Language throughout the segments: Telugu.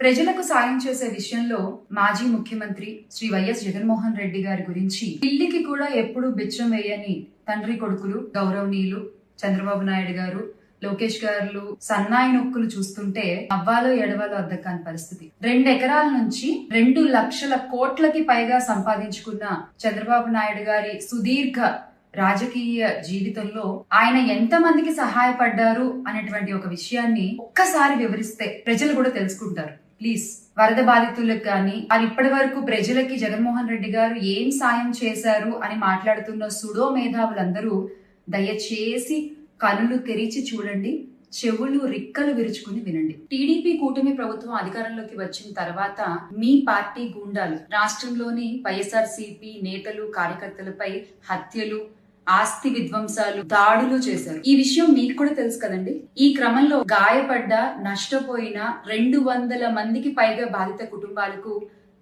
ప్రజలకు సాయం చేసే విషయంలో మాజీ ముఖ్యమంత్రి శ్రీ వైఎస్ జగన్మోహన్ రెడ్డి గారి గురించి పిల్లికి కూడా ఎప్పుడు బిచ్చం వేయని తండ్రి కొడుకులు గౌరవనీయులు చంద్రబాబు నాయుడు గారు, లోకేష్ గారు సన్నాయి నొక్కులు చూస్తుంటే అవ్వాలో ఎడవాలో అద్దకాని పరిస్థితి. 2 ఎకరాల నుంచి 2 లక్షల కోట్లకి పైగా సంపాదించుకున్న చంద్రబాబు నాయుడు గారి సుదీర్ఘ రాజకీయ జీవితంలో ఆయన ఎంత మందికి సహాయపడ్డారు అనేటువంటి ఒక విషయాన్ని ఒక్కసారి వివరిస్తే ప్రజలు కూడా తెలుసుకుంటారు. ప్లీజ్, వరద బాధితులకు కానీ ఇప్పటి వరకు ప్రజలకి జగన్మోహన్ రెడ్డి గారు ఏం సాయం చేశారు అని మాట్లాడుతున్న సుడో మేధావులందరూ దయచేసి కనులు తెరిచి చూడండి, చెవులు రిక్కలు విరుచుకుని వినండి. టీడీపీ కూటమి ప్రభుత్వం అధికారంలోకి వచ్చిన తర్వాత మీ పార్టీ గూండాలు రాష్ట్రంలోని వైఎస్ఆర్సీపీ నేతలు కార్యకర్తలపై హత్యలు, ఆస్తి విధ్వంసాలు, దాడులు చేశారు. ఈ విషయం మీకు కూడా తెలుసు కదండి. ఈ క్రమంలో గాయపడ్డ, నష్టపోయిన 200 మందికి పైగా బాధిత కుటుంబాలకు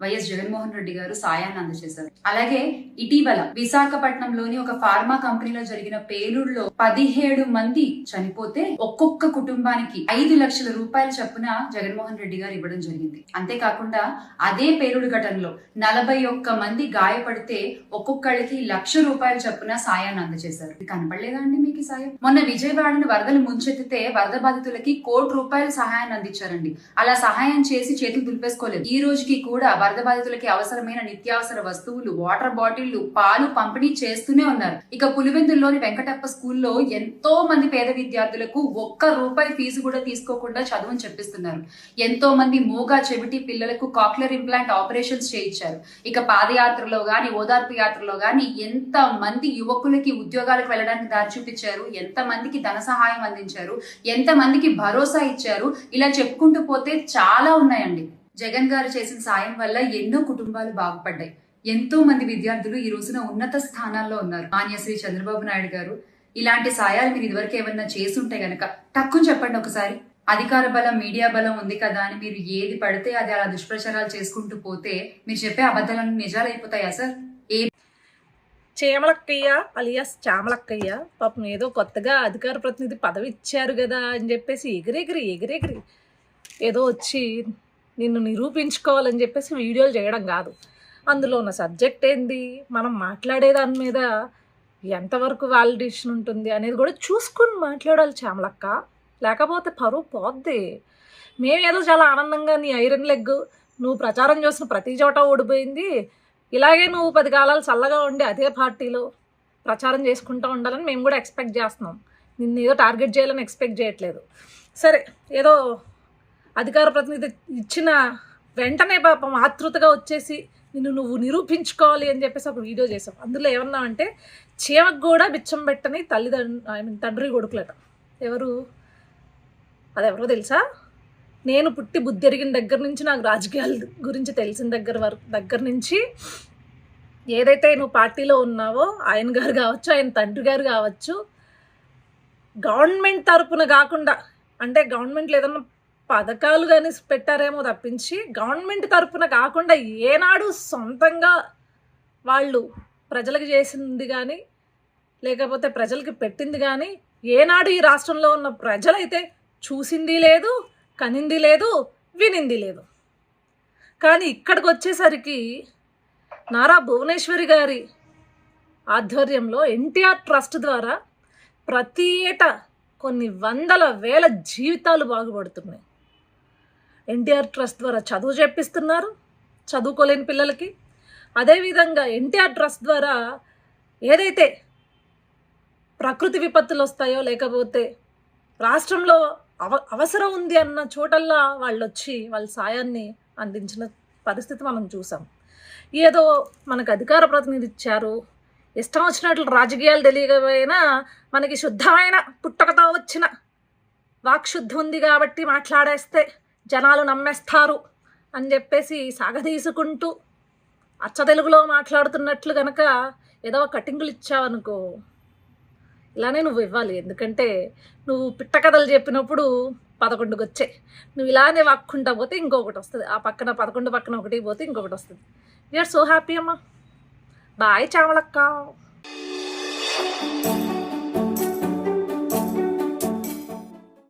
వైఎస్ జగన్మోహన్ రెడ్డి గారు సాయాన్ని అందజేశారు. అలాగే ఇటీవల విశాఖపట్నంలోని ఒక ఫార్మా కంపెనీలో జరిగిన పేలుడులో 17 మంది చనిపోతే ఒక్కొక్క కుటుంబానికి 5 లక్షల రూపాయల చొప్పున జగన్మోహన్ రెడ్డి గారు ఇవ్వడం జరిగింది. అంతేకాకుండా అదే పేలుడు ఘటనలో 41 మంది గాయపడితే ఒక్కొక్కళ్ళకి 1 లక్ష రూపాయల చొప్పున సాయాన్ని అందజేశారు. కనపడలేదా అండి మీకు సాయం? మొన్న విజయవాడను వరదలు ముంచెత్తితే వరద బాధితులకి ₹1 సహాయాన్ని అందించారండి. అలా సహాయం చేసి చేతులు దులిపేసుకోలేదు. ఈ రోజుకి కూడా వరద బాధితులకి అవసరమైన నిత్యావసర వస్తువులు, వాటర్ బాటిళ్లు, పాలు పంపిణీ చేస్తూనే ఉన్నారు. ఇక పులివెందుల్లోని వెంకటప్ప స్కూల్లో ఎంతో మంది పేద విద్యార్థులకు ₹1 ఫీజు కూడా తీసుకోకుండా చదువుని చెప్పిస్తున్నారు. ఎంతో మంది మూగా చెవిటి పిల్లలకు కాక్లియర్ ఇంప్లాంట్ ఆపరేషన్స్ చేయించారు. ఇక పాదయాత్రలో గాని, ఓదార్పు యాత్రలో గాని ఎంత మంది యువకులకి ఉద్యోగాలకు వెళ్ళడానికి దారి చూపించారు, ఎంత మందికి ధన సహాయం అందించారు, ఎంత మందికి భరోసా ఇచ్చారు. ఇలా చెప్పుకుంటూ పోతే చాలా ఉన్నాయండి. జగన్ గారు చేసిన సాయం వల్ల ఎన్నో కుటుంబాలు బాగుపడ్డాయి. ఎంతో మంది విద్యార్థులు ఈ రోజున ఉన్నత స్థానాల్లో ఉన్నారు. మాన్యశ్రీ చంద్రబాబు నాయుడు గారు ఇలాంటి సాయాలు మీరు ఇదివరకు ఏమన్నా చేసుంటే గనక టక్కుని చెప్పండి ఒకసారి. అధికార బలం, మీడియా బలం ఉంది కదా అని మీరు ఏది పడితే అది అలా దుష్ప్రచారాలు చేసుకుంటూ పోతే మీరు చెప్పే అబద్ధాలను నిజాలైపోతాయా సార్? చేమలక్కయ్య అలియాస్ చామలక్కయ్య పాపం ఏదో కొత్తగా అధికార ప్రతినిధి పదవి ఇచ్చారు కదా అని చెప్పేసి ఎగిరెగిరి ఏదో వచ్చి నిన్ను నిరూపించుకోవాలని చెప్పేసి వీడియోలు చేయడం కాదు. అందులో ఉన్న సబ్జెక్ట్ ఏంది, మనం మాట్లాడే దాని మీద ఎంతవరకు వాలిడేషన్ ఉంటుంది అనేది కూడా చూసుకుని మాట్లాడాలి చామలక్క. లేకపోతే పరువు పోద్ది. మేమేదో చాలా ఆనందంగా నీ ఐరన్ లెగ్ నువ్వు ప్రచారం చేసిన ప్రతి చోట ఓడిపోయింది, ఇలాగే నువ్వు 10 కాలాలు చల్లగా ఉండి అదే పార్టీలో ప్రచారం చేసుకుంటూ ఉండాలని మేము కూడా ఎక్స్పెక్ట్ చేస్తున్నాం. నిన్ను ఏదో టార్గెట్ చేయాలని ఎక్స్పెక్ట్ చేయట్లేదు. సరే, ఏదో అధికార ప్రతినిధి ఇచ్చిన వెంటనే పాపం ఆతృతగా వచ్చేసి నువ్వు నిరూపించుకోవాలి అని చెప్పేసి ఒక వీడియో చేసాం. అందులో ఏమన్నామంటే చీమకు కూడా బిచ్చం పెట్టని తండ్రి కొడుకులట. అదెవరో తెలుసా? నేను పుట్టి బుద్ధి ఎరిగిన దగ్గర నుంచి, నాకు రాజకీయాల గురించి తెలిసిన దగ్గర నుంచి ఏదైతే నువ్వు పార్టీలో ఉన్నావో ఆయన గారు కావచ్చు, ఆయన తండ్రి గారు కావచ్చు, గవర్నమెంట్ తరపున కాకుండా, అంటే గవర్నమెంట్లో ఏదన్నా పథకాలు కానీ పెట్టారేమో తప్పించి గవర్నమెంట్ తరపున కాకుండా ఏనాడు సొంతంగా వాళ్ళు ప్రజలకు చేసింది కానీ లేకపోతే ప్రజలకి పెట్టింది కానీ ఏనాడు ఈ రాష్ట్రంలో ఉన్న ప్రజలైతే చూసింది లేదు, కనింది లేదు, వినింది లేదు. కానీ ఇక్కడికి వచ్చేసరికి నారా భువనేశ్వరి గారి ఆధ్వర్యంలో ఎన్టీఆర్ ట్రస్ట్ ద్వారా ప్రతి ఏటా కొన్ని వందల వేల జీవితాలు బాగుపడుతున్నాయి. ఎన్టీఆర్ ట్రస్ట్ ద్వారా చదువు చెప్పిస్తున్నారు చదువుకోలేని పిల్లలకి. అదేవిధంగా ఎన్టీఆర్ ట్రస్ట్ ద్వారా ఏదైతే ప్రకృతి విపత్తులు వస్తాయో లేకపోతే రాష్ట్రంలో అవసరం ఉంది అన్న చోటల్లా వాళ్ళు వచ్చి వాళ్ళ సాయాన్ని అందించిన పరిస్థితి మనం చూసాం. ఏదో మనకు అధికార ప్రతినిధి ఇచ్చారు, ఇష్టం వచ్చినట్లు రాజకీయాలు తెలియకపోయినా మనకి శుద్ధమైన పుట్టకతో వచ్చిన వాక్శుద్ధి ఉంది కాబట్టి మాట్లాడేస్తే జనాలు నమ్మేస్తారు అని చెప్పేసి సాగదీసుకుంటూ అచ్చ తెలుగులో మాట్లాడుతున్నట్లు కనుక ఏదో కటింగులు ఇచ్చావనుకో, ఇలానే నువ్వు ఇవ్వాలి. ఎందుకంటే నువ్వు పిట్ట కథలు చెప్పినప్పుడు 11కి వచ్చాయి. నువ్వు ఇలానే వాక్కుంటా పోతే ఇంకొకటి వస్తుంది, ఆ పక్కన 11 పక్కన 1 పోతే ఇంకొకటి వస్తుంది. వీఆర్ సో హ్యాపీ అమ్మా. బాయ్ చామలక్క.